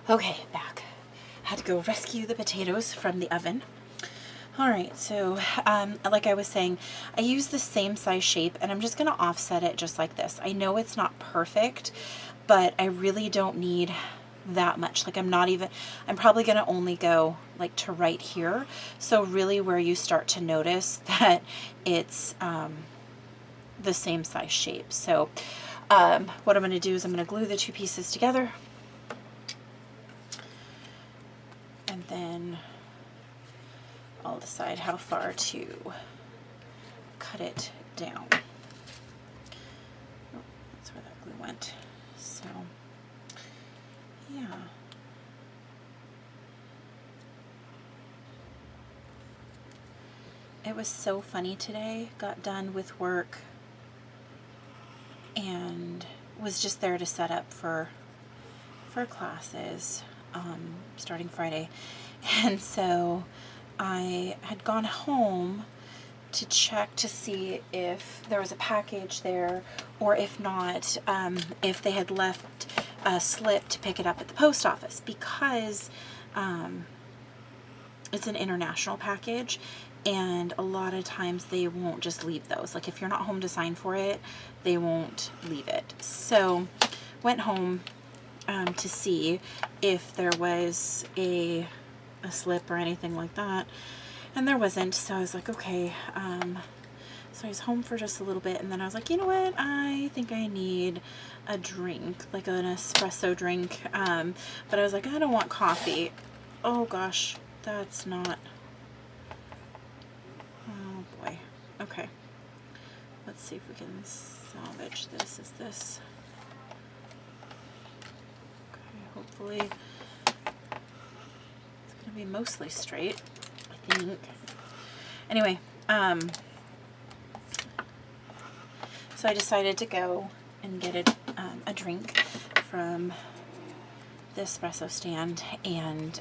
Okay, back. Had to go rescue the potatoes from the oven. All right, so like I was saying, I use the same size shape, and I'm just going to offset it just like this. I know it's not perfect, but I really don't need that much. Like I'm probably going to only go like to right here. So really where you start to notice that it's the same size shape. So what I'm going to do is I'm going to glue the two pieces together. And then I'll decide how far to cut it down. Oh, that's where that glue went. So, yeah. It was so funny today. Got done with work and was just there to set up for classes starting Friday. And so I had gone home to check to see if there was a package there, or if not, if they had left a slip to pick it up at the post office, because it's an international package, and a lot of times they won't just leave those. Like if you're not home to sign for it, they won't leave it. So went home to see if there was a slip or anything like that, and there wasn't. So I was like, okay. So I was home for just a little bit, and then I was like, you know what, I think I need a drink, like an espresso drink, but I was like, I don't want coffee. Oh gosh, that's not, oh boy. Okay, let's see if we can salvage this. Is this okay? Hopefully it's gonna be mostly straight, I think. Anyway, so I decided to go and get a drink from the espresso stand, and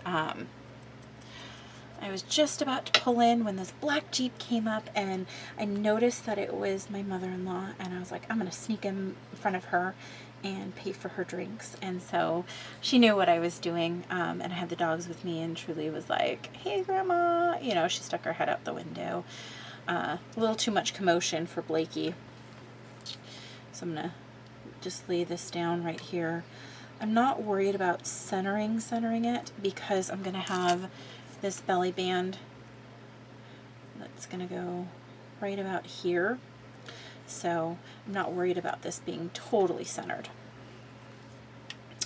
I was just about to pull in when this black Jeep came up, and I noticed that it was my mother-in-law, and I was like, I'm going to sneak in front of her and pay for her drinks. And so she knew what I was doing, and I had the dogs with me, and Truly was like, hey Grandma, you know, she stuck her head out the window. A little too much commotion for Blakey. So I'm going to just lay this down right here. I'm not worried about centering it, because I'm going to have this belly band that's going to go right about here. So I'm not worried about this being totally centered.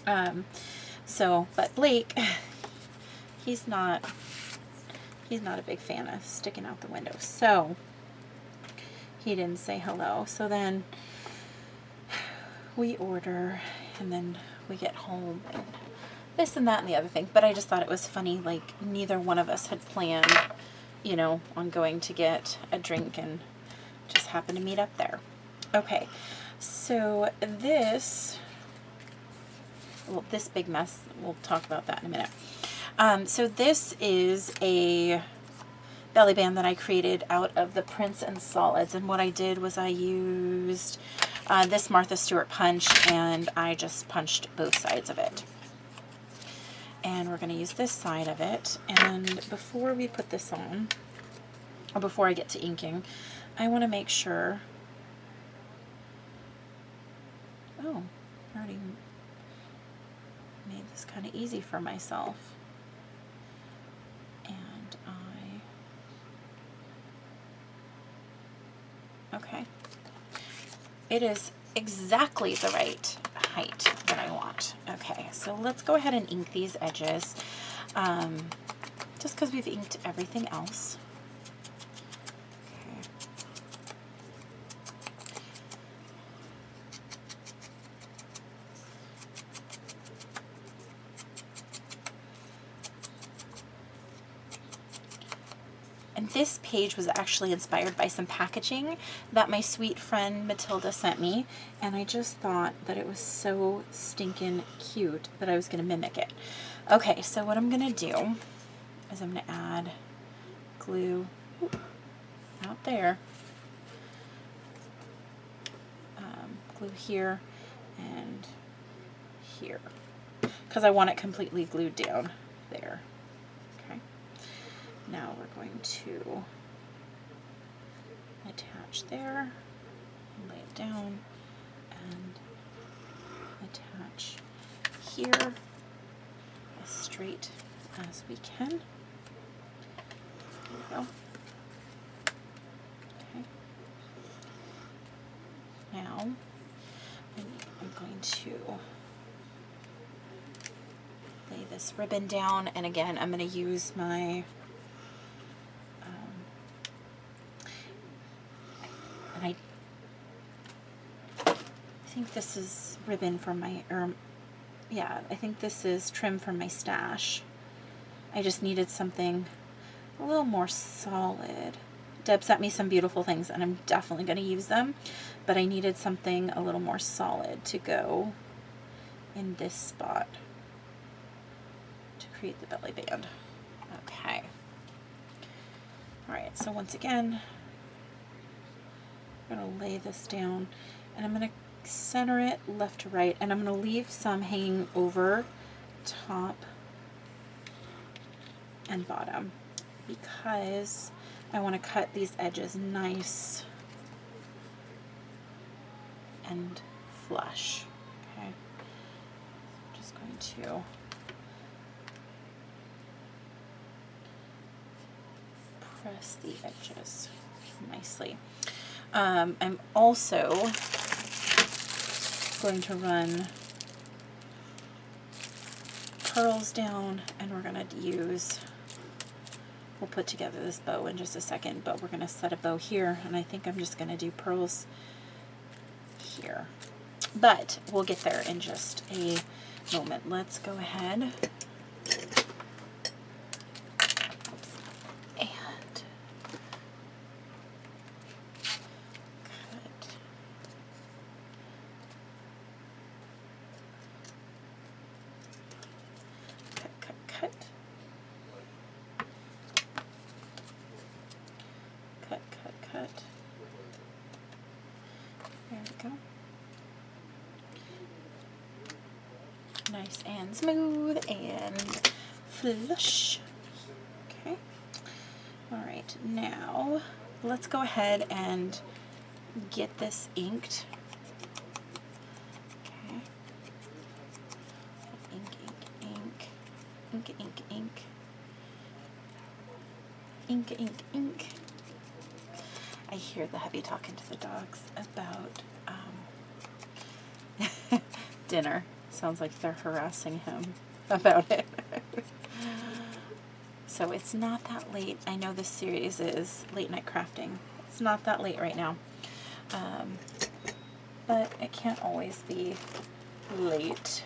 But Blake, he's not a big fan of sticking out the window. So he didn't say hello. So then we order, and then we get home, and this and that and the other thing. But I just thought it was funny, like neither one of us had planned, you know, on going to get a drink, and just happened to meet up there. Okay, so this big mess, we'll talk about that in a minute. So this is a belly band that I created out of the prints and solids, and what I did was I used this Martha Stewart punch, and I just punched both sides of it. And we're going to use this side of it, and before we put this on, or before I get to inking, I want to make sure, oh, I already made this kind of easy for myself, and okay, it is exactly the right height that I want. Okay, so let's go ahead and ink these edges, just because we've inked everything else. Okay. And this page was actually inspired by some packaging that my sweet friend Matilda sent me, and I just thought that it was so stinking cute that I was going to mimic it. Okay, so what I'm going to do is I'm going to add glue out there, glue here, and here, because I want it completely glued down there. Okay. Now we're going to attach there, lay it down, and attach here as straight as we can. There we go. Okay. Now I'm going to lay this ribbon down, and again I'm going to use my and I think this is ribbon from my, yeah, I think this is trim from my stash. I just needed something a little more solid. Deb sent me some beautiful things and I'm definitely going to use them, but I needed something a little more solid to go in this spot to create the belly band. Okay. Alright, so once again, I'm going to lay this down and I'm going to center it left to right, and I'm going to leave some hanging over top and bottom because I want to cut these edges nice and flush. Okay, I'm just going to press the edges nicely. I'm also going to run pearls down, and we're going to use, we'll put together this bow in just a second, but we're going to set a bow here, and I think I'm just going to do pearls here. But we'll get there in just a moment. Let's go ahead and cut. There we go. Nice and smooth and flush. Okay. All right, now let's go ahead and get this inked. Okay. Ink, ink, ink. Ink, ink, ink. Ink, ink, ink. I hear the hubby talking to the dogs about dinner. Sounds like they're harassing him about it. So it's not that late. I know this series is late night crafting. It's not that late right now. But it can't always be late.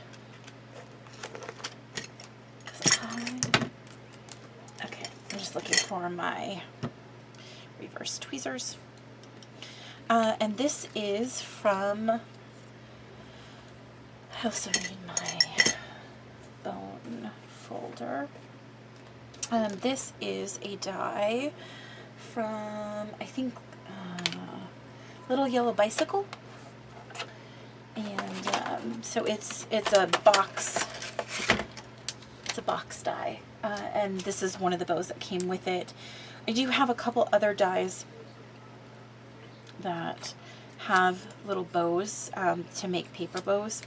Okay, I'm just looking for my reverse tweezers. And this is from, I also need my bone folder. This is a die from, I think, Little Yellow Bicycle. And so it's a box. It's a box die. And this is one of the bows that came with it. I do have a couple other dies that have little bows to make paper bows,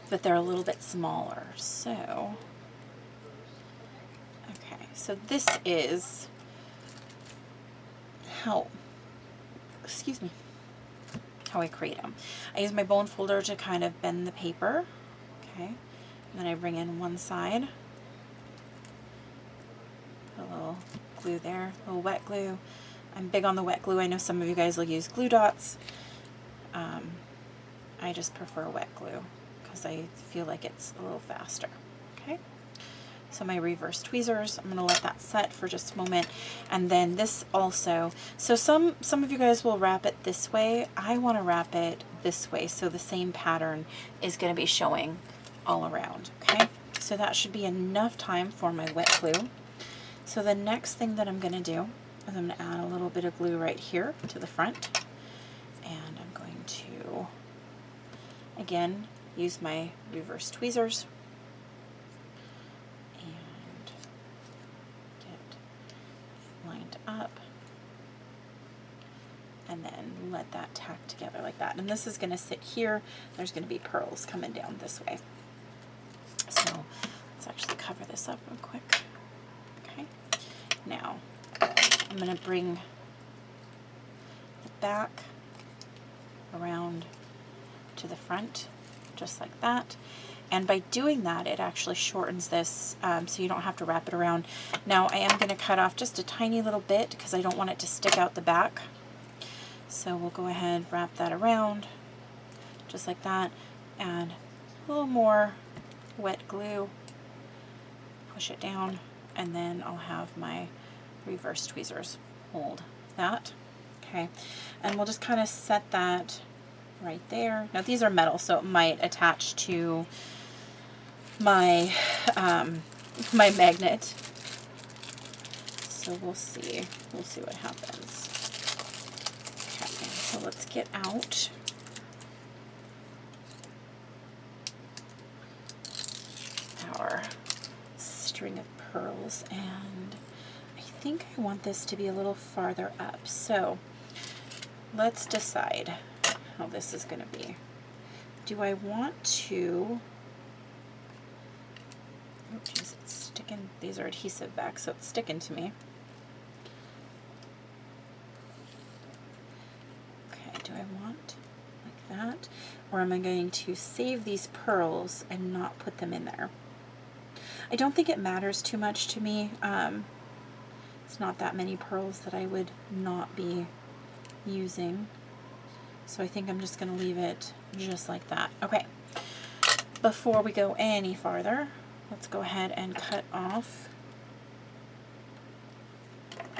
but they're a little bit smaller. So, okay, so this is how, excuse me, how I create them. I use my bone folder to kind of bend the paper, okay, and then I bring in one side, put a little glue there, a little wet glue. I'm big on the wet glue. I know some of you guys will use glue dots. I just prefer wet glue because I feel like it's a little faster. Okay, so my reverse tweezers, I'm going to let that set for just a moment. And then this also, so some of you guys will wrap it this way. I want to wrap it this way so the same pattern is going to be showing all around. Okay, so that should be enough time for my wet glue. So the next thing that I'm going to do is I'm going to add a little bit of glue right here to the front, and I'm going to again, use my reverse tweezers and get it lined up, and then let that tack together like that. And this is going to sit here. There's going to be pearls coming down this way. So let's actually cover this up real quick. Okay. Now I'm going to bring the back around to the front, just like that. And by doing that, it actually shortens this, so you don't have to wrap it around. Now I am going to cut off just a tiny little bit because I don't want it to stick out the back. So we'll go ahead, wrap that around, just like that. Add a little more wet glue, push it down, and then I'll have my reverse tweezers hold that. Okay, and we'll just kind of set that right there. Now these are metal, so it might attach to my my magnet. So we'll see what happens. Okay, so let's get out our string of pearls, and I think I want this to be a little farther up. So let's decide how this is going to be. Do I want to, oh geez, it's sticking, these are adhesive back, so it's sticking to me. Okay, do I want like that? Or am I going to save these pearls and not put them in there? I don't think it matters too much to me. It's not that many pearls that I would not be using. So I think I'm just going to leave it just like that. Okay, before we go any farther, let's go ahead and cut off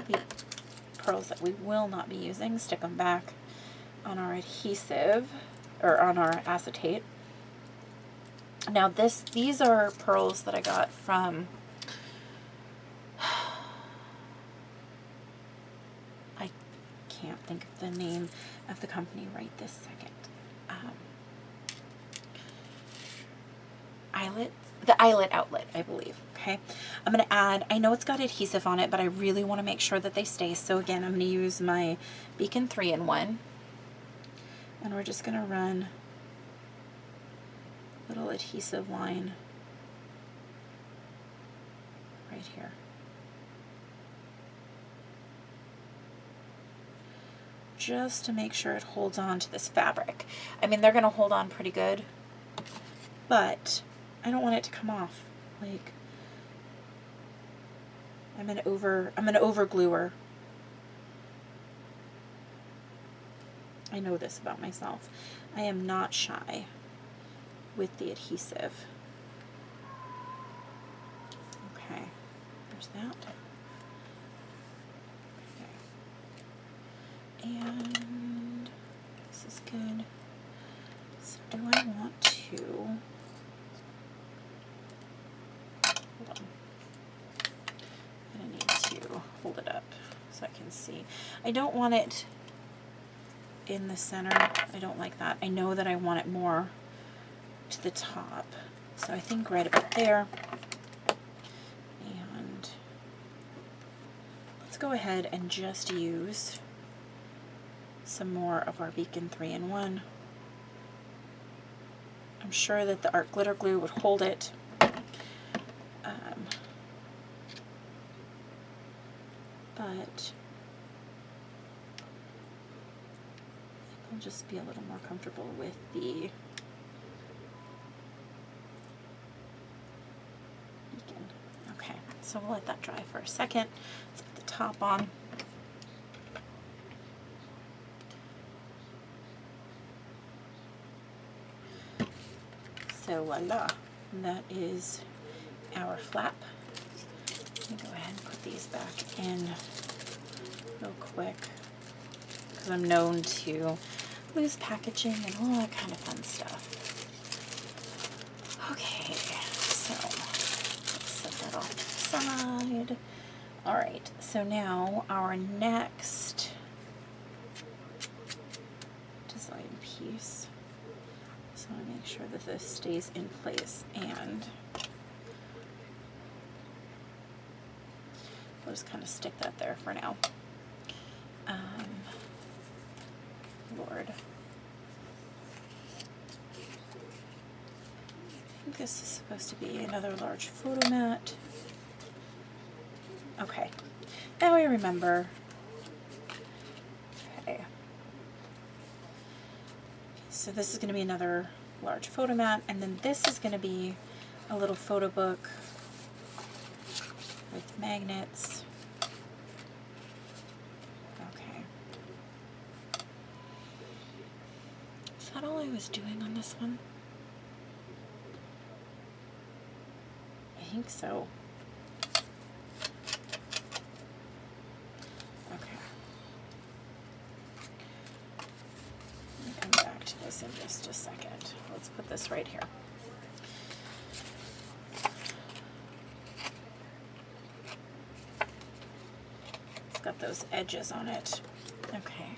the pearls that we will not be using, stick them back on our adhesive, or on our acetate. Now these are pearls that I got from, I can't think of the name of the company right this second. The Eyelet Outlet, I believe. Okay, I'm going to add, I know it's got adhesive on it, but I really want to make sure that they stay. So again, I'm going to use my Beacon 3-in-1, and we're just going to run a little adhesive line right here. Just to make sure it holds on to this fabric. I mean, they're going to hold on pretty good, but I don't want it to come off. Like, I'm an over gluer. I know this about myself. I am not shy with the adhesive. Okay, there's that. Okay. And this is good. So do I want to, hold on. I'm gonna need to hold it up so I can see. I don't want it in the center. I don't like that. I know that I want it more to the top. So I think right about there. And let's go ahead and just use some more of our Beacon 3-in-1. I'm sure that the art glitter glue would hold it. But I'll just be a little more comfortable with the Beacon. Okay, so we'll let that dry for a second. Let's put the top on. So voila, that is our flap. Let me go ahead and put these back in real quick, because I'm known to lose packaging and all that kind of fun stuff. Okay, so let's set that off to the side. Alright, so now our next design piece is So I make sure that this stays in place, and we'll just kind of stick that there for now. Lord. I think this is supposed to be another large photo mat. Okay, now I remember. Okay. So this is going to be another large photo mat, and then this is going to be a little photo book with magnets. Okay. Is that all I was doing on this one? I think so. Okay. Let me come back to this in just a second. Let's put this right here. It's got those edges on it. Okay.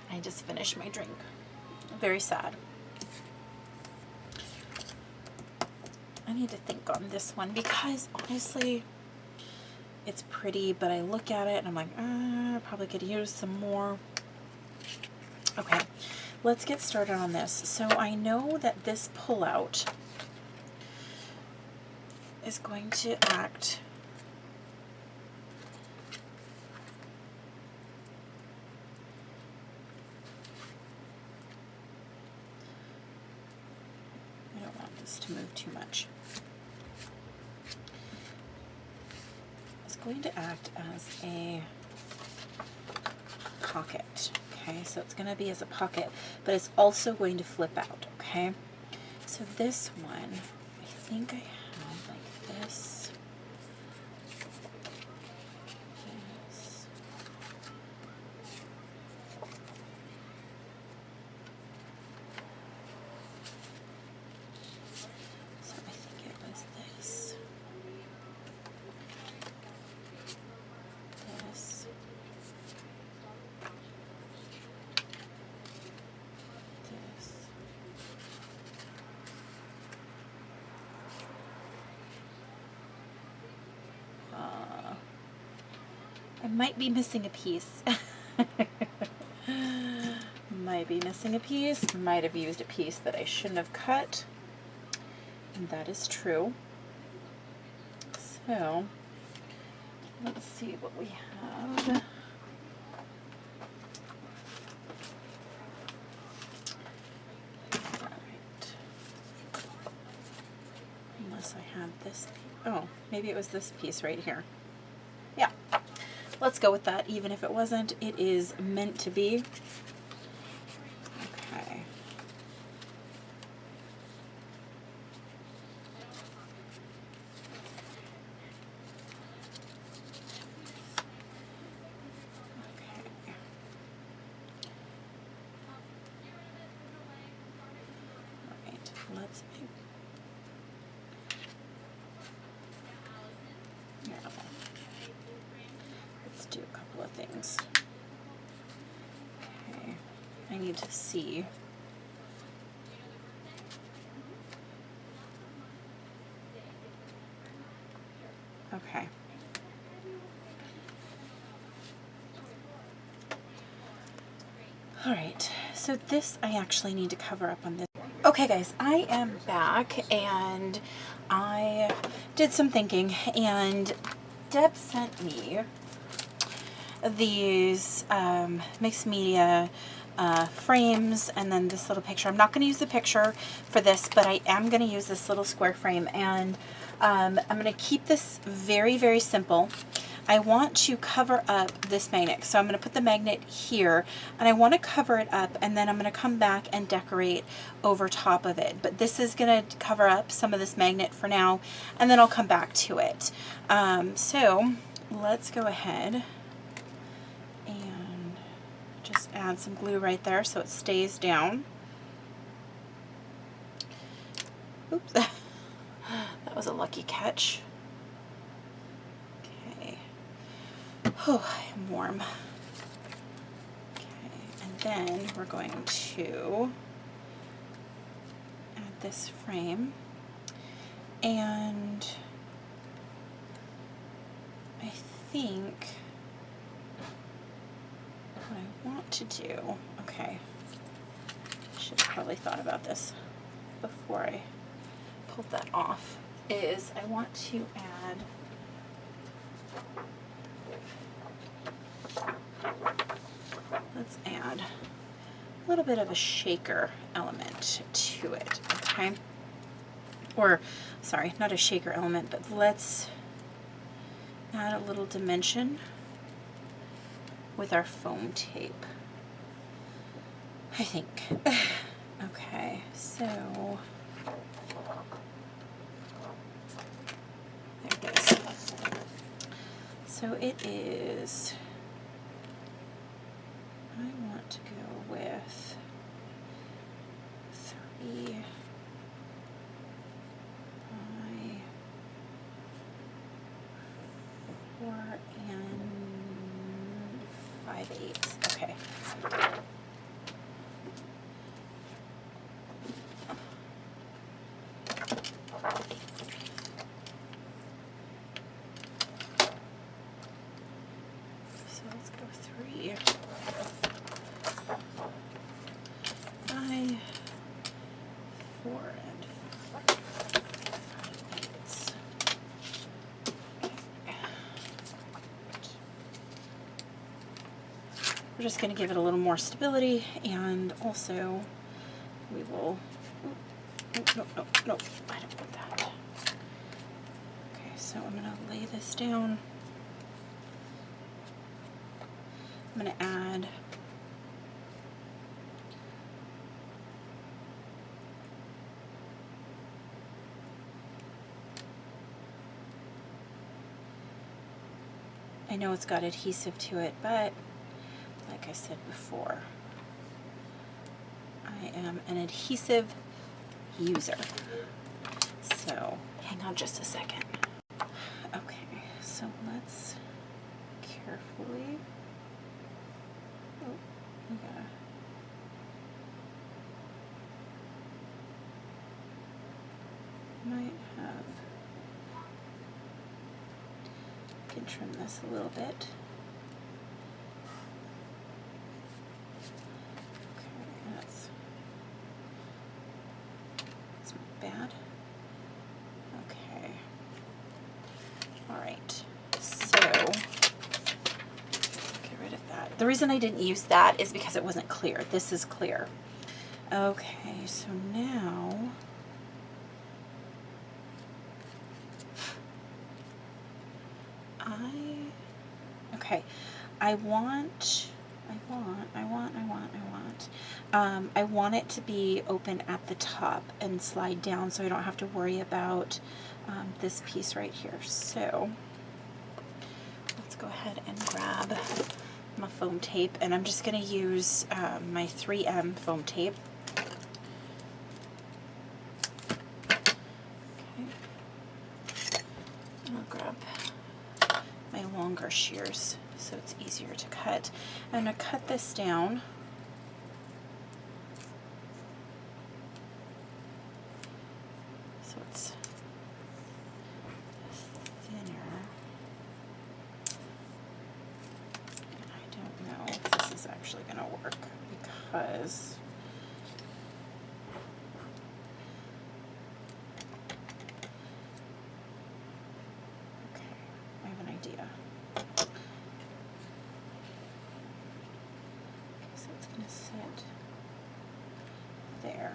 I just finished my drink. Very sad. I need to think on this one because honestly, it's pretty, but I look at it and I'm like, I probably could use some more. Okay, let's get started on this. So I know that this pullout is going to act to move too much. It's going to act as a pocket. Okay, so it's going to be as a pocket, but it's also going to flip out. Okay, so this one, I think I have like this. I might be missing a piece. Might be missing a piece. Might have used a piece that I shouldn't have cut. And that is true. So, let's see what we have. Alright. Unless I have this piece. Oh, maybe it was this piece right here. Yeah. Let's go with that. Even if it wasn't, it is meant to be. Okay. Let's make, yeah, let's do a couple of things. Okay, I need to see. Okay. All right, so this I actually need to cover up on this. Okay guys, I am back and I did some thinking, and Deb sent me these mixed media frames, and then this little picture. I'm not going to use the picture for this, but I am going to use this little square frame, and I'm going to keep this very, very simple. I want to cover up this magnet. So I'm going to put the magnet here, and I want to cover it up, and then I'm going to come back and decorate over top of it. But this is going to cover up some of this magnet for now, and then I'll come back to it. So let's go ahead and just add some glue right there so it stays down. Oops, that was a lucky catch. Oh, I'm warm. then we're going to add this frame, and I think what I want to do, okay, should have probably thought about this before I pulled that off, is I want to add let's add a little bit of a shaker element to it, okay? Or, sorry, not a shaker element, but let's add a little dimension with our foam tape, I think. Okay, so there it is. So it is, I want to go with 3 by 4 and 5/8. Okay. So let's go 3 by 4 and 5/8. We're just going to give it a little more stability, and also we will, no, I don't want that. Okay, so I'm going to lay this down. I'm going to add I know it's got adhesive to it, but like I said before, I am an adhesive user. So hang on just a second. Okay, so let's carefully, oh, we gotta, might have, can trim this a little bit. Okay, that's bad. Okay. All right. So get rid of that. The reason I didn't use that is because it wasn't clear. This is clear. Okay, so now I want it to be open at the top and slide down, so I don't have to worry about this piece right here. So let's go ahead and grab my foam tape, and I'm just going to use my 3M foam tape. Okay. I'll grab my longer shears so it's easier to cut. I'm going to cut this down. So it's thinner. And I don't know if this is actually going to work because I have an idea. Okay, so it's going to sit there.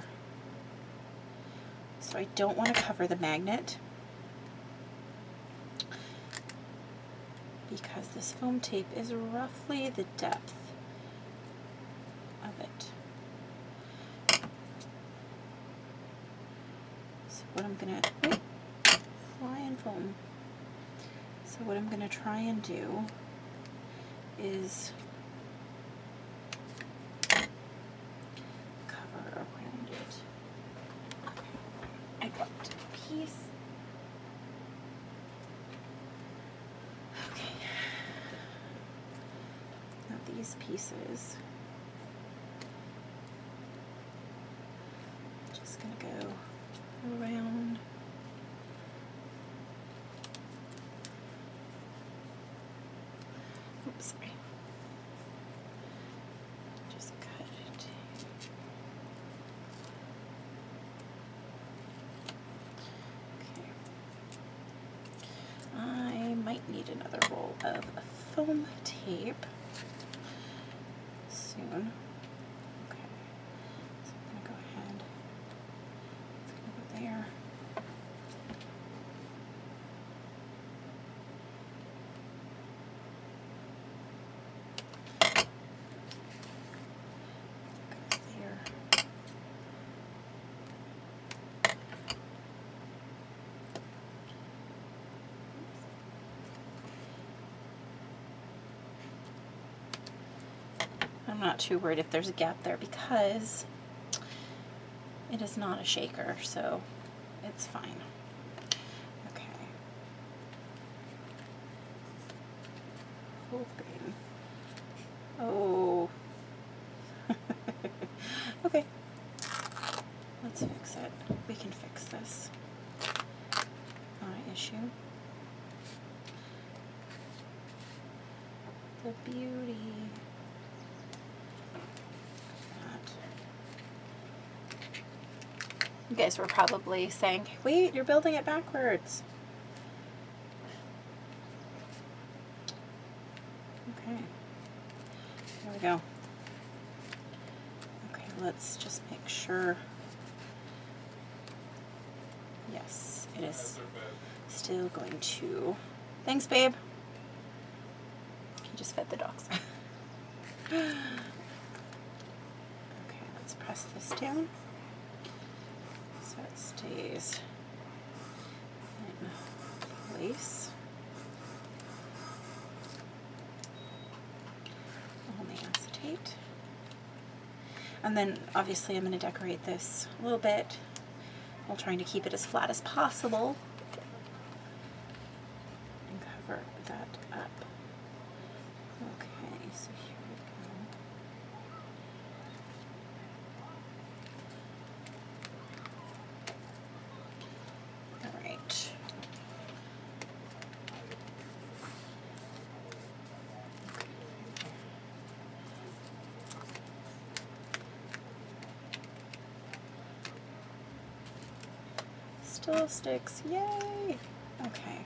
So I don't want to cover the magnet because this foam tape is roughly the depth of it. So what I'm going to, flying foam. So what I'm going to try and do is cover around it. I got a piece. Okay. Now these pieces sorry. Just cut it. Okay. I might need another roll of foam tape soon. Okay. So I'm going to go ahead. It's going to go there. I'm not too worried if there's a gap there because it is not a shaker, so it's fine. Okay. Hoping. Oh. Okay. Let's fix it. We can fix this. Not an issue. The beauty. You guys were probably saying, wait, you're building it backwards. Okay. There we go. Okay, let's just make sure. Yes, it is still going to. Thanks, babe. He just fed the dogs. Okay, let's press this down. So it stays in place. On the acetate. And then obviously I'm going to decorate this a little bit while trying to keep it as flat as possible and cover that up. Okay, so here we go. All right. Still sticks, yay! Okay.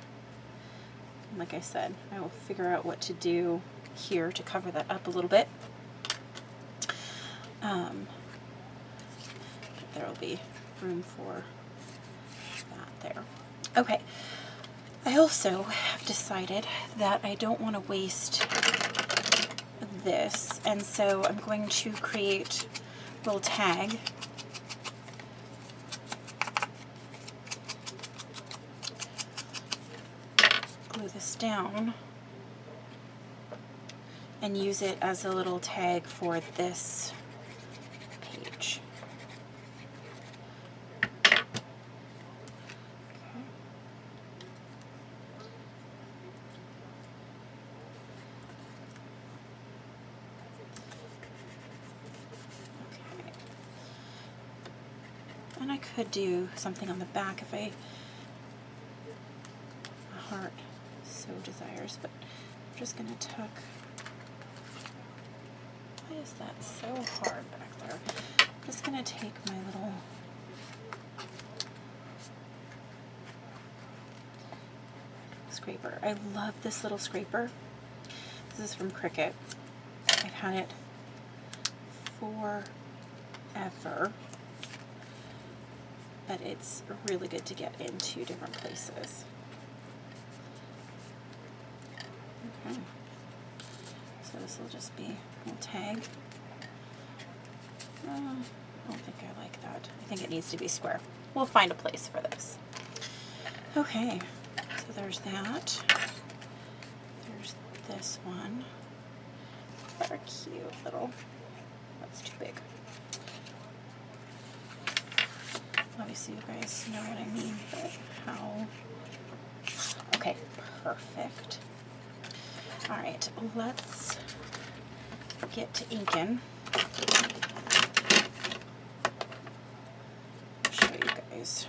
Like I said, I will figure out what to do here to cover that up a little bit. But there will be room for that there. Okay. I also have decided that I don't want to waste this, and so I'm going to create a little tag. Glue this down and use it as a little tag for this page. And I could do something on the back if a heart so desires, but I'm just going to tuck. Why is that so hard back there? I'm just going to take my little scraper. I love this little scraper. This is from Cricut. I've had it forever, but it's really good to get into different places. Okay. So this will just be a little tag. I don't think I like that. I think it needs to be square. We'll find a place for this. Okay, so there's that. There's this one. They're cute little. That's too big. Obviously, you guys know what I mean, but how. Okay, perfect. All right, let's get to inking. I'll show you guys.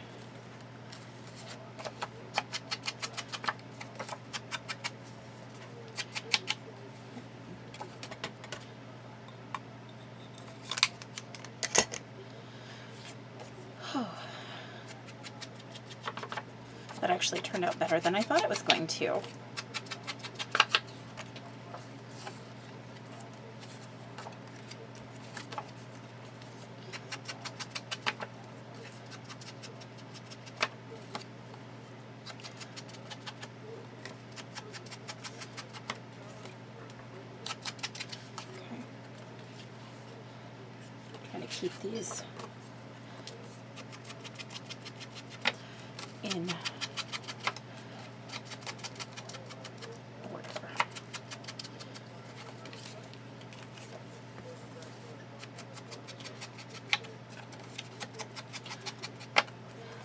actually turned out better than I thought it was going to. Keep these in order.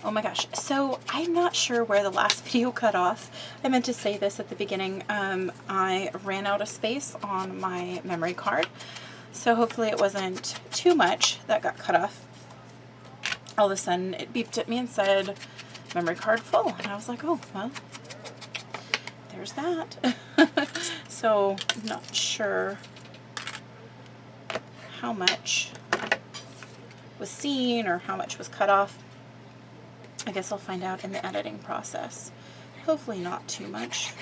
Oh my gosh, so I'm not sure where the last video cut off. I meant to say this at the beginning. I ran out of space on my memory card. So hopefully it wasn't too much that got cut off. All of a sudden it beeped at me and said, memory card full. And I was like, oh, well, there's that. So I'm not sure how much was seen or how much was cut off. I guess I'll find out in the editing process. Hopefully not too much.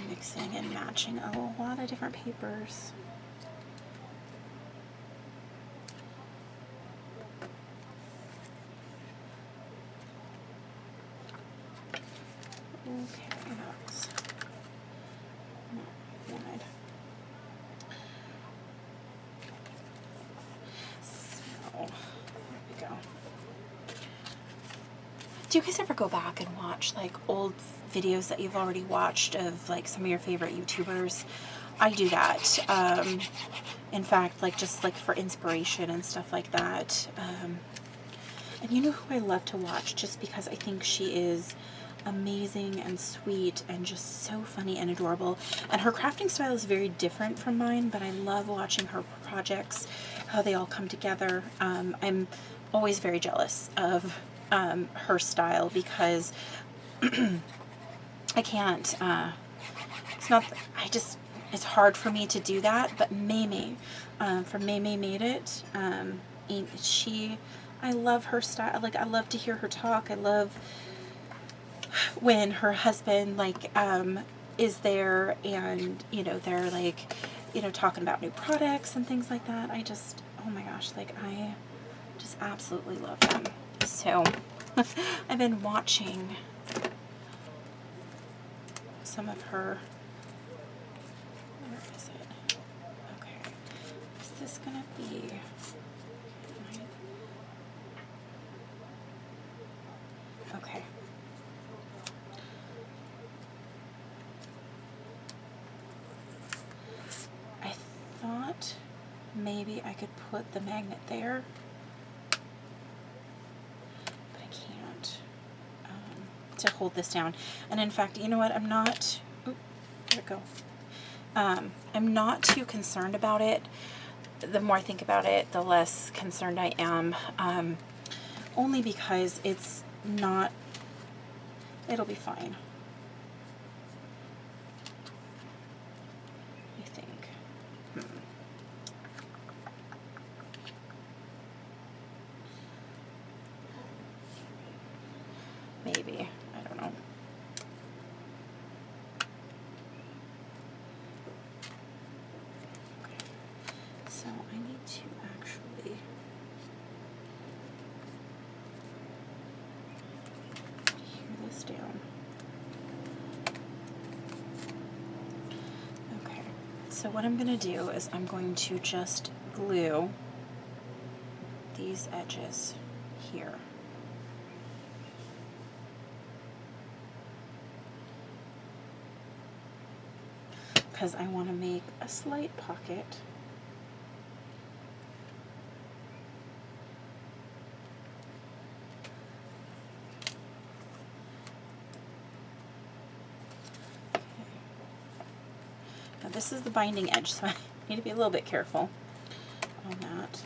Mixing and matching a lot of different papers. Okay, that's not wanted. So, there we go. Do you guys ever go back and watch like old videos that you've already watched of like some of your favorite YouTubers? I do that. In fact, like just like for inspiration and stuff like that. And you know who I love to watch just because I think she is amazing and sweet and just so funny and adorable. And her crafting style is very different from mine, but I love watching her projects, how they all come together. I'm always very jealous of her style because I can't, it's not, it's hard for me to do that, but Maymay, from Maymay Made It, I love her style. Like, I love to hear her talk. I love when her husband, like, is there and, you know, they're like, you know, talking about new products and things like that. I just, oh my gosh, like, I just absolutely love them. So, I've been watching some of her, where is it? Okay, is this gonna be, okay. I thought maybe I could put the magnet there, but I can't, to hold this down. And in fact, you know what, I'm not, oop, there it go. I'm not too concerned about it. The more I think about it, the less concerned I am, only because it's not, it'll be fine. I think. Maybe. I don't know. Okay. So I need to actually hear this down. Okay. So what I'm going to do is I'm going to just glue these edges here. Because I want to make a slight pocket. Okay. Now this is the binding edge, so I need to be a little bit careful on that.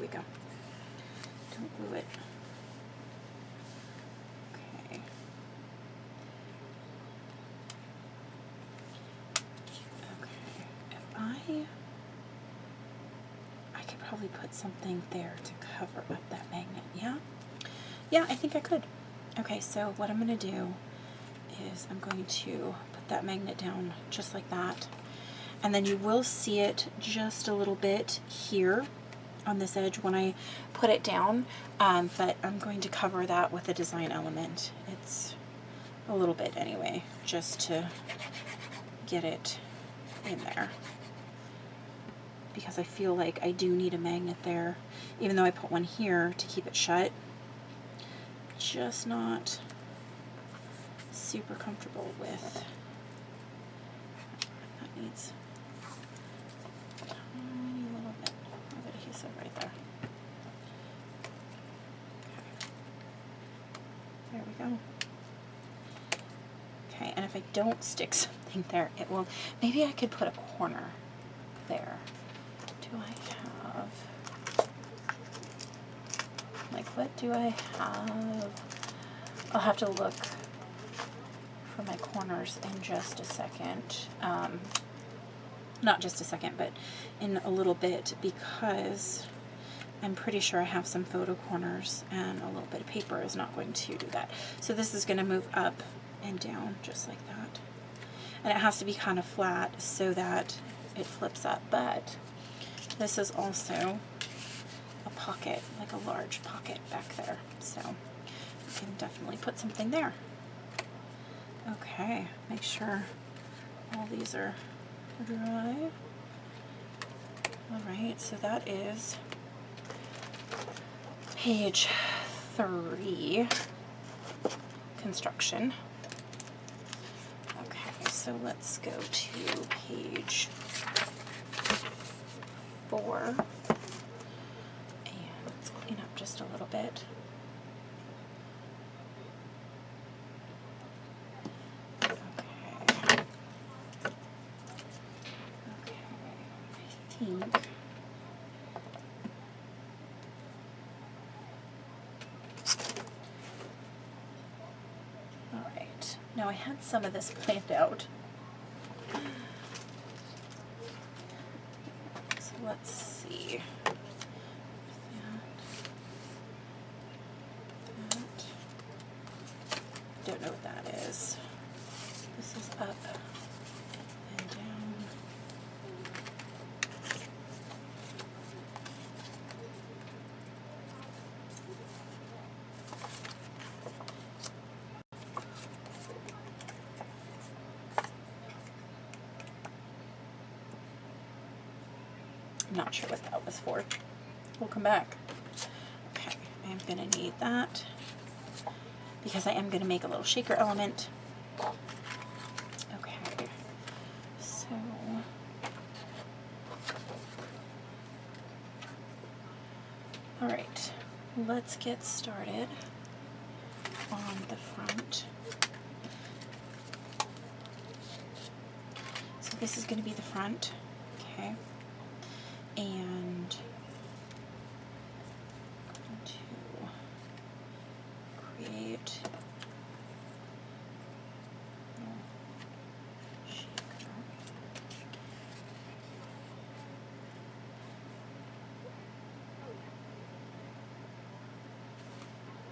we go. Don't glue it. Okay. Okay. If I could probably put something there to cover up that magnet. Yeah? Yeah, I think I could. Okay, so what I'm going to do is I'm going to put that magnet down just like that. And then you will see it just a little bit here on this edge when I put it down, but I'm going to cover that with a design element. It's a little bit anyway, just to get it in there, because I feel like I do need a magnet there, even though I put one here to keep it shut. Just not super comfortable with. That needs a tiny little bit of adhesive right there. Okay. There we go. Okay, and if I don't stick something there, it will, maybe I could put a corner there. Do I have, like, what do I have? I'll have to look for my corners in just a second. Not just a second, but in a little bit, because I'm pretty sure I have some photo corners and a little bit of paper is not going to do that. So this is going to move up and down just like that. And it has to be kind of flat so that it flips up. But this is also a pocket, like a large pocket back there. So you can definitely put something there. Okay, make sure all these are dry. All right, so that is page 3, construction. Okay, so let's go to page 4, and let's clean up just a little bit. Alright, now I had some of this planned out. So let's see. Don't know what that is. This is up and down. I'm not sure what that was for. We'll come back. Okay, I'm gonna need that because I am gonna make a little shaker element. Okay, so all right, let's get started on the front. So this is gonna be the front, okay? And to create a shaker.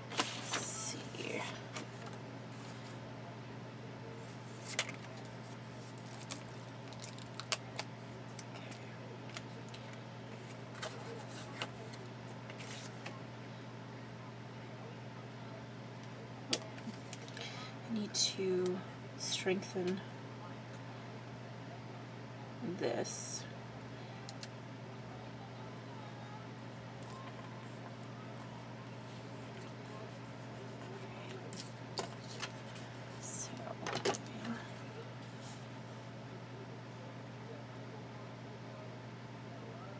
Let's see. Need to strengthen this. So yeah.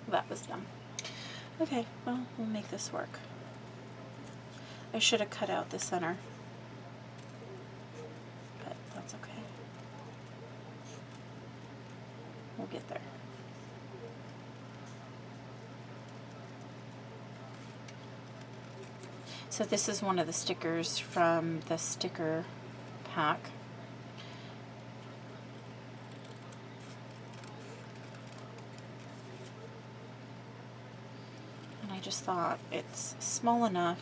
That was done. Okay, well, we'll make this work. I should have cut out the center. That's okay. We'll get there. So this is one of the stickers from the sticker pack. And I just thought it's small enough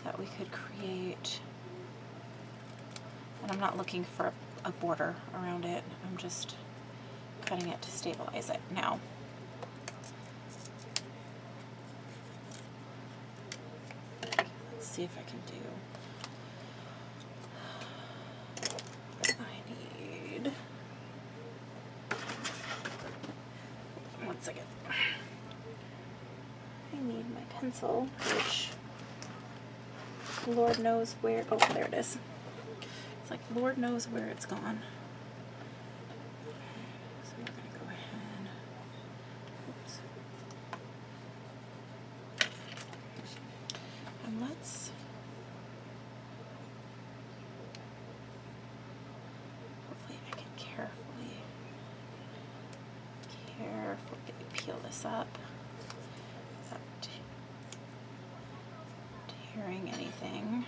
that we could create, and I'm not looking for a border around it, I'm just cutting it to stabilize it now. Let's see if I can do, I need, one second. I need my pencil, which Lord knows where, oh, there it is. It's like Lord knows where it's gone. So we're going to go ahead, oops. And let's, hopefully I can carefully peel this up without tearing anything.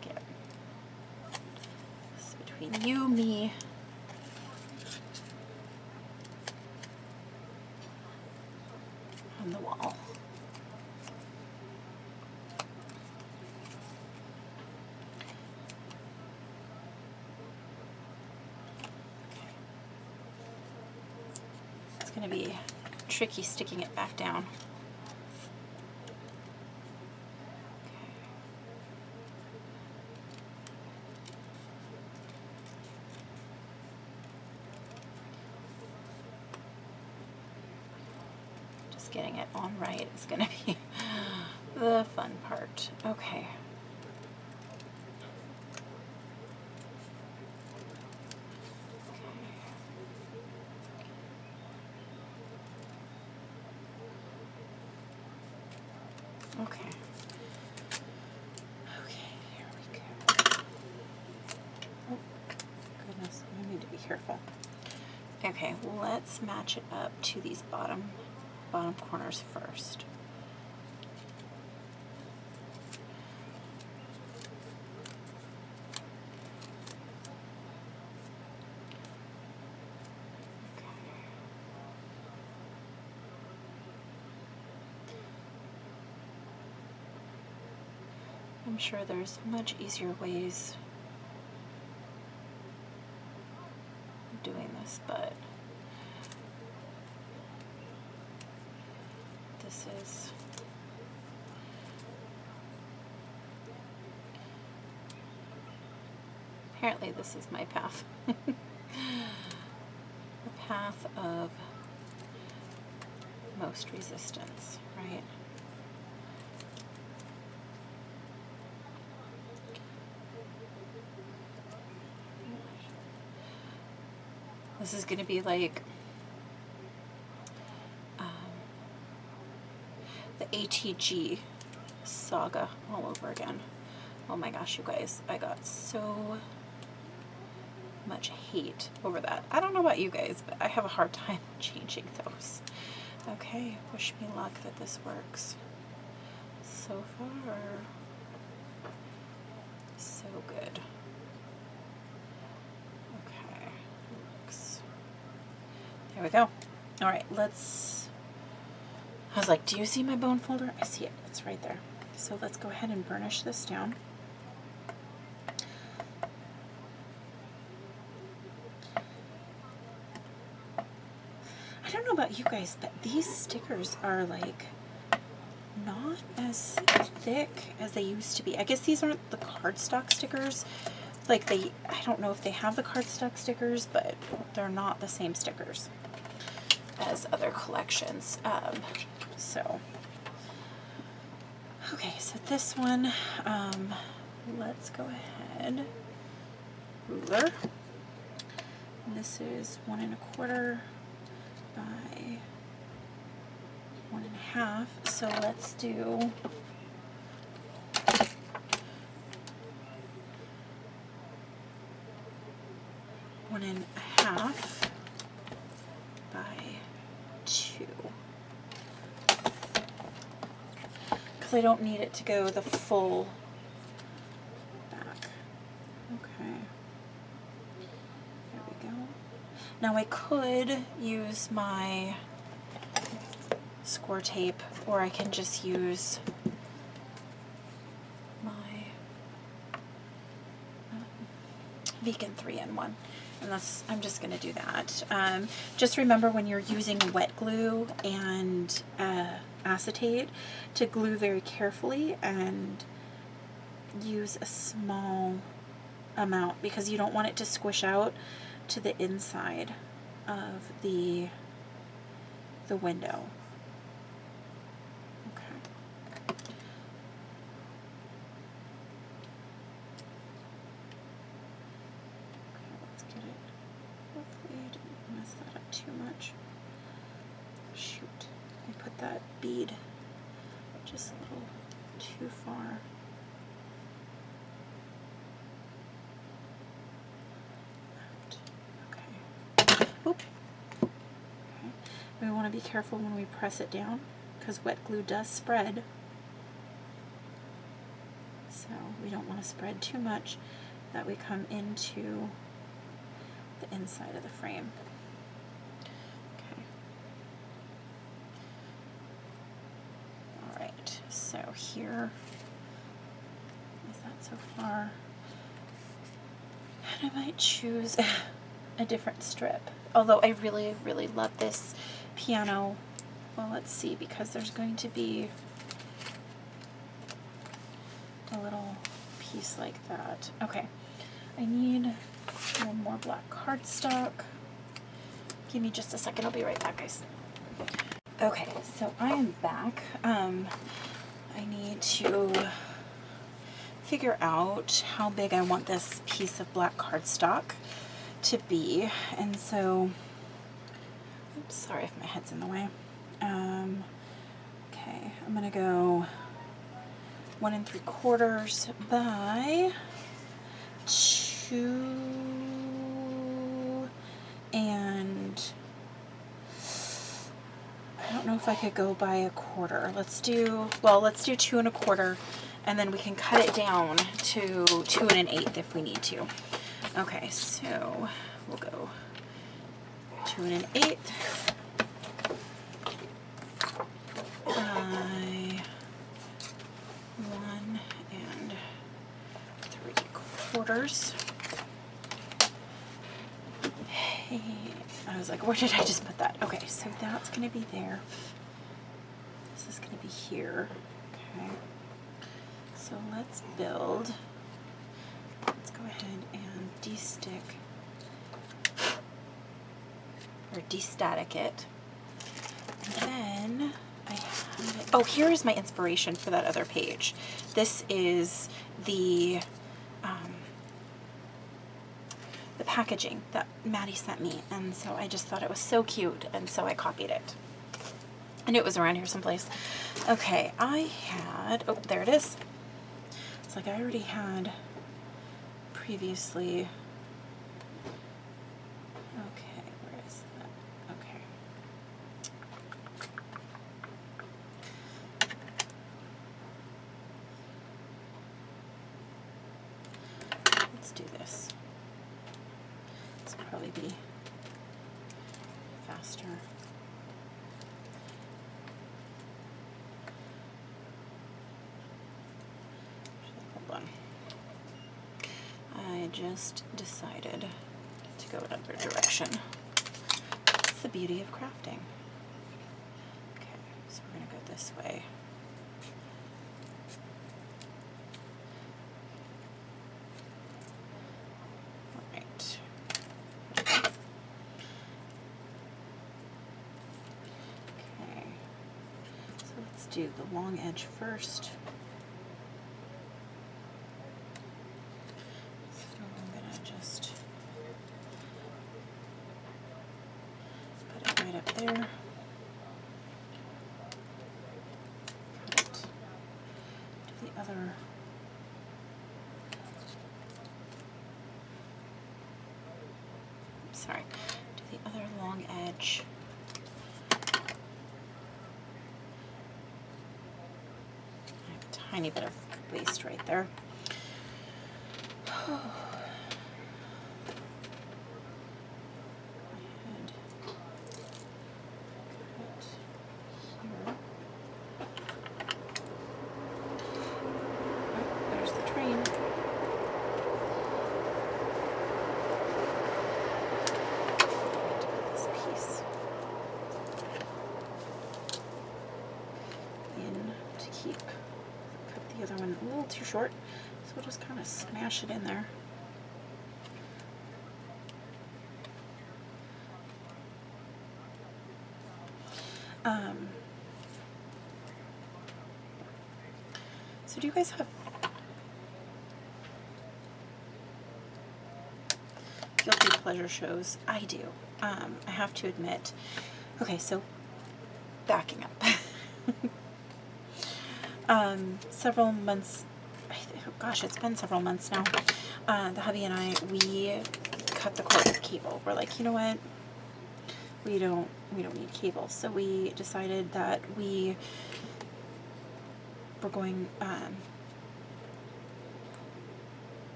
Okay. This is between you, me, and the wall. Going to be tricky sticking it back down. Okay. Just getting it on right is going to be the fun part. Okay. Okay. Okay, here we go. Oh, goodness, I need to be careful. Okay, let's match it up to these bottom corners first. I'm sure there's much easier ways of doing this, but this is apparently this is my path. The path of most resistance, right? This is going to be like the ATG saga all over again. Oh my gosh, you guys, I got so much hate over that. I don't know about you guys, but I have a hard time changing those. Okay, wish me luck that this works. So far, so good. Okay, works. There we go. All right, let's, I was like, do you see my bone folder? I see it, it's right there. So let's go ahead and burnish this down. I don't know about you guys, but these stickers are like not as thick as they used to be. I guess these aren't the cardstock stickers. Like I don't know if they have the cardstock stickers, but they're not the same stickers as other collections. Okay, so this one, let's go ahead, ruler. And this is 1 1/4 by 1 1/2. So let's do 1.5 by 2. Because I don't need it to go the full back. Okay. There we go. Now I could use my score tape, or I can just use my Vegan 3-in-1. And I'm just going to do that. Just remember when you're using wet glue and acetate to glue very carefully and use a small amount, because you don't want it to squish out to the inside of the window. Too much. Shoot, I put that bead just a little too far. Okay. Oop. Okay. We want to be careful when we press it down, because wet glue does spread. So we don't want to spread too much that we come into the inside of the frame. So here, is that so far? And I might choose a different strip. Although I really, really love this piano. Well, let's see, because there's going to be a little piece like that. Okay, I need one more black cardstock. Give me just a second, I'll be right back, guys. Okay, so I am back. I need to figure out how big I want this piece of black cardstock to be, and so, oops, sorry if my head's in the way. Okay, I'm gonna go 1 3/4 by 2 and I don't know if I could go by 1/4. Let's do 2 1/4, and then we can cut it down to 2 1/8 if we need to. Okay, so we'll go 2 1/8 by 1 3/4. Hey, I was like, where did I just put that? Okay, so that's going to be there. This is going to be here. Okay. So let's build. Let's go ahead and de-stick or de-static it. And then I have it. Oh, here is my inspiration for that other page. This is the packaging that Maddie sent me, and so I just thought it was so cute, and so I copied it. I knew it was around here someplace. Okay, I had, oh, there it is. It's like I already had previously. Okay, where is that? Okay. Let's do this. This will probably be faster. Hold on. I just decided to go another direction. That's the beauty of crafting. Okay, so we're going to go this way. Do the long edge first. So I'm gonna just put it right up there. Cut it to the other. wrong edge. I have a tiny bit of waste right there. Too short, so we'll just kind of smash it in there. So do you guys have guilty pleasure shows? I do. I have to admit. Okay, so backing up. Several months, gosh, it's been several months now. The hubby and I, we cut the cord with cable. We're like, you know what? We don't need cable. So we decided that we were going, okay.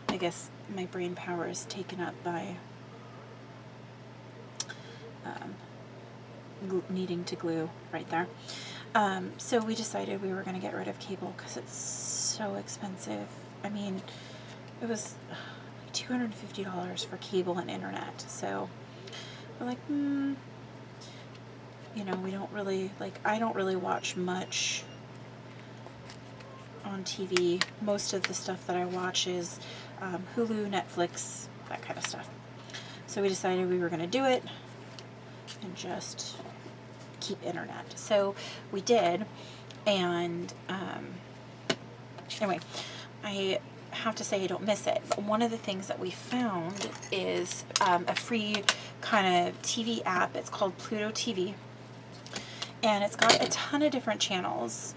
I guess my brain power is taken up by needing to glue right there. So we decided we were going to get rid of cable because it's so expensive. I mean, it was like $250 for cable and internet. So we're like, you know, we don't really, like, I don't really watch much on TV. Most of the stuff that I watch is Hulu, Netflix, that kind of stuff. So we decided we were going to do it and just keep internet. So we did, and anyway, I have to say I don't miss it. But one of the things that we found is a free kind of TV app. It's called Pluto TV, and it's got a ton of different channels.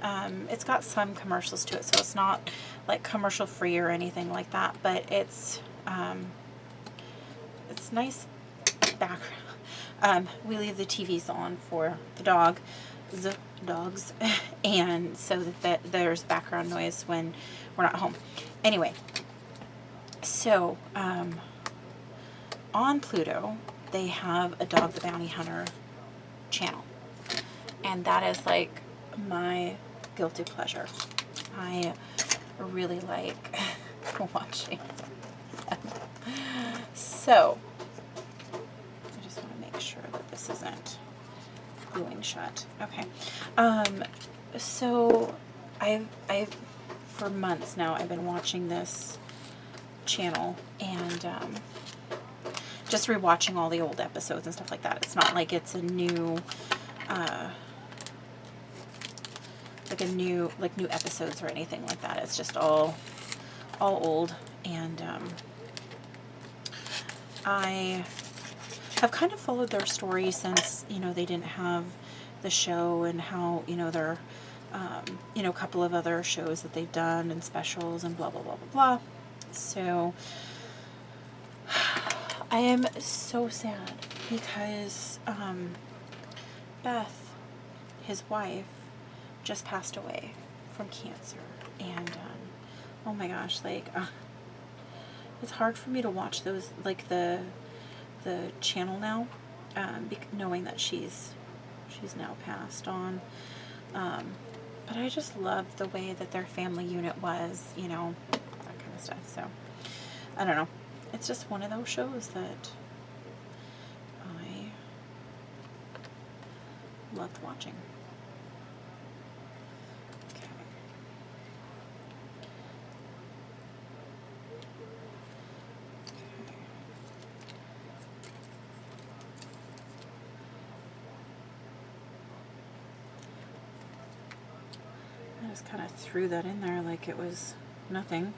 It's got some commercials to it, so it's not like commercial free or anything like that, but it's nice background. We leave the TVs on for the dogs, and so that there's background noise when we're not home. Anyway, so on Pluto, they have a Dog the Bounty Hunter channel, and that is like my guilty pleasure. I really like watching them. So sure that this isn't gluing shut. Okay. So I've for months now I've been watching this channel and just rewatching all the old episodes and stuff like that. It's not like it's a new new episodes or anything like that. It's just all old, and I have kind of followed their story since, you know, they didn't have the show, and how, you know, they're, you know, a couple of other shows that they've done and specials and blah, blah, blah, blah, blah. So I am so sad because Beth, his wife, just passed away from cancer, and oh my gosh, like it's hard for me to watch those, like the channel now, knowing that she's now passed on, but I just love the way that their family unit was, you know, that kind of stuff. So I don't know, it's just one of those shows that I loved watching. Just kind of threw that in there like it was nothing.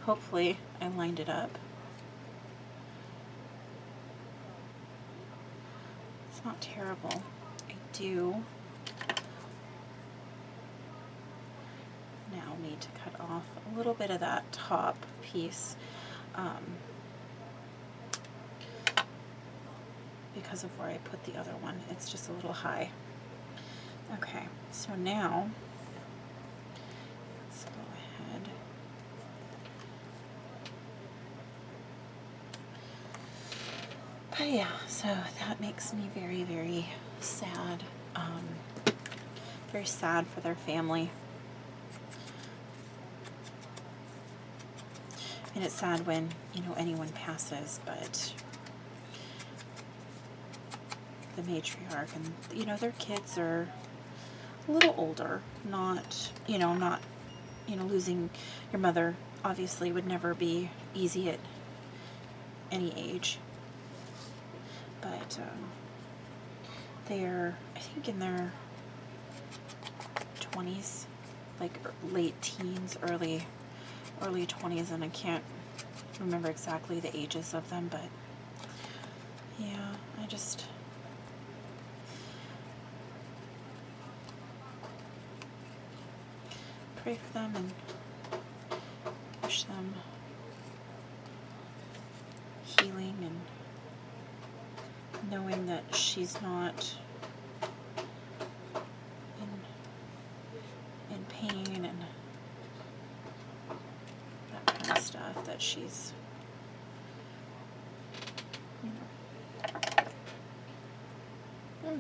Hopefully I lined it up. It's not terrible. I do now need to cut off a little bit of that top piece. because of where I put the other one. It's just a little high. Okay, so now let's go ahead. But yeah, so that makes me very, very sad. Very sad for their family. And it's sad when, you know, anyone passes, but the matriarch and, you know, their kids are a little older, not, losing your mother obviously would never be easy at any age. But they're, I think, in their 20s, like late teens, early 20s, and I can't remember exactly the ages of them, but yeah, I just pray for them and wish them healing, and knowing that she's not in pain and that kind of stuff, that she's, you know.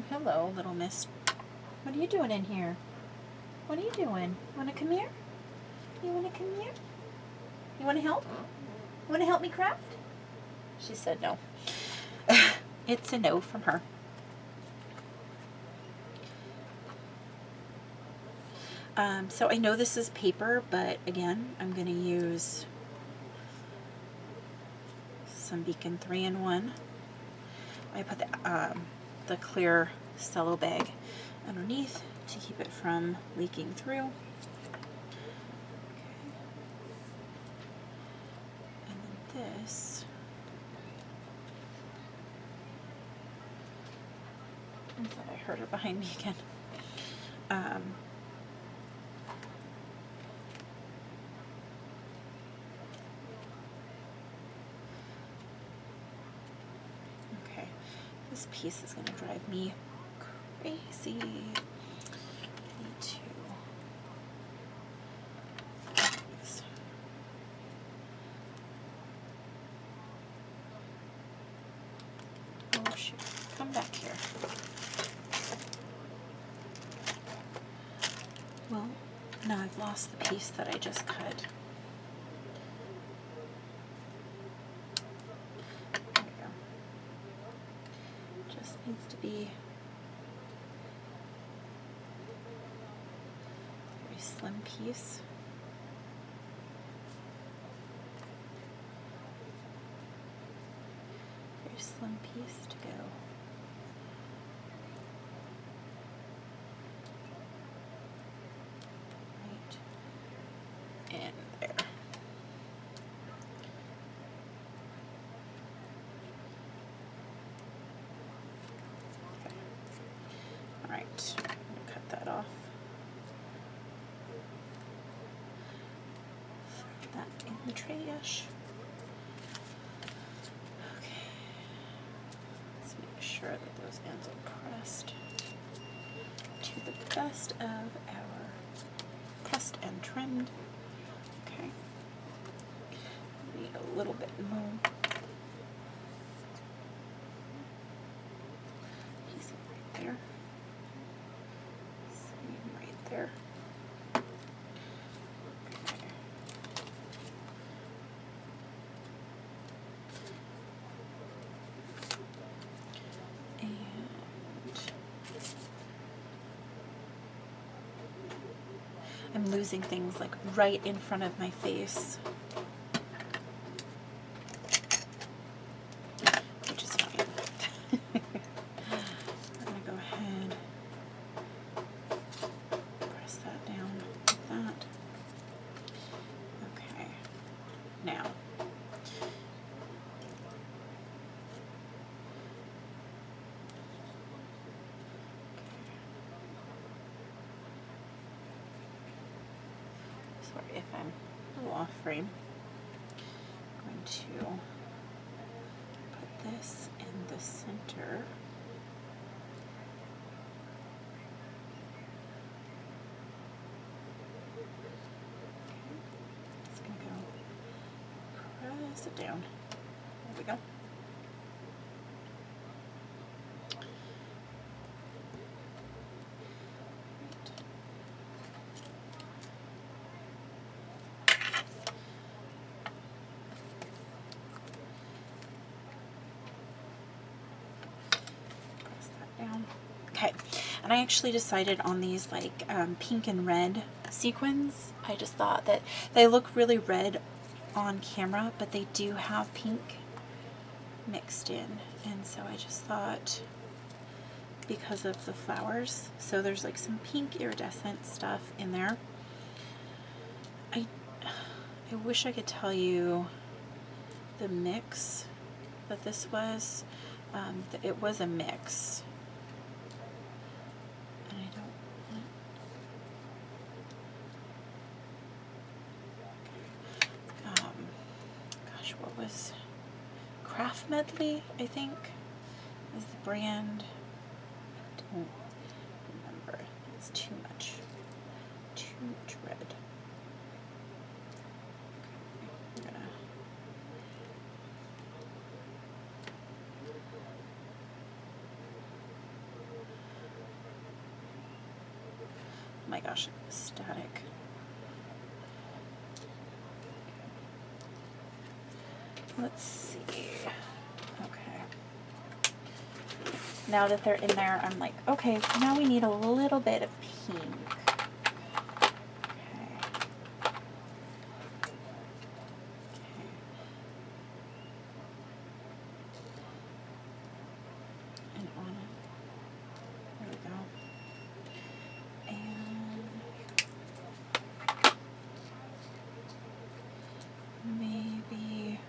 Hello, little miss. What are you doing in here? What are you doing? Want to come here? You want to come here? You want to help? You want to help me craft? She said no. It's a no from her. So I know this is paper, but again, I'm going to use some Beacon 3-in-1. I put the clear cello bag underneath to keep it from leaking through. Okay. And then this, I thought I heard her behind me again. Okay, this piece is going to drive me crazy. Need to use. Oh shoot, come back here. Well, now I've lost the piece that I just cut. There we go. Just needs to be a very slim piece. Very slim piece to go. In there. Okay. All right, I'm gonna cut that off. Throw that in the trash. Okay. Let's make sure that those ends are pressed to the best of our pressed and trimmed. Okay. Need a little bit more. Piece right there. Same right there. Okay. And I'm losing things like right in front of my face, which is fine. I'm going to go ahead, press that down like that. Okay, now sorry if I'm a little off frame. I'm going to put this in the center. It's going to go press it down. There we go. Down. Okay, and I actually decided on these like pink and red sequins. I just thought that they look really red on camera, but they do have pink mixed in, and so I just thought, because of the flowers, so there's like some pink iridescent stuff in there. I wish I could tell you the mix that this was. It was a mix. What was Craft Medley, I think, is the brand. I don't remember. It's too much red. Okay, I'm gonna oh my gosh, static. Let's see. Okay. Now that they're in there, I'm like, okay, now we need a little bit of pink. Okay. And on it. There we go. And maybe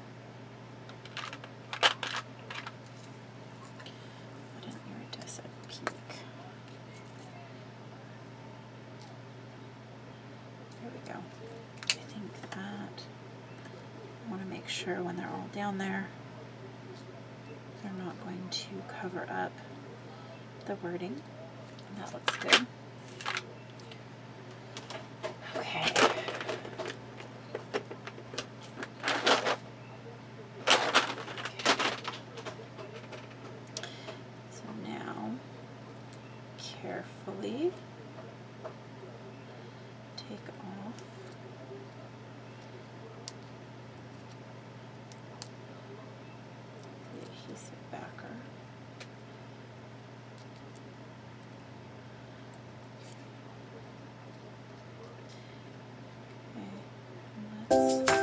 pink. There we go. I think that I want to make sure when they're all down there, they're not going to cover up the wording. And that looks good. Okay. Carefully take off the adhesive backer. Okay,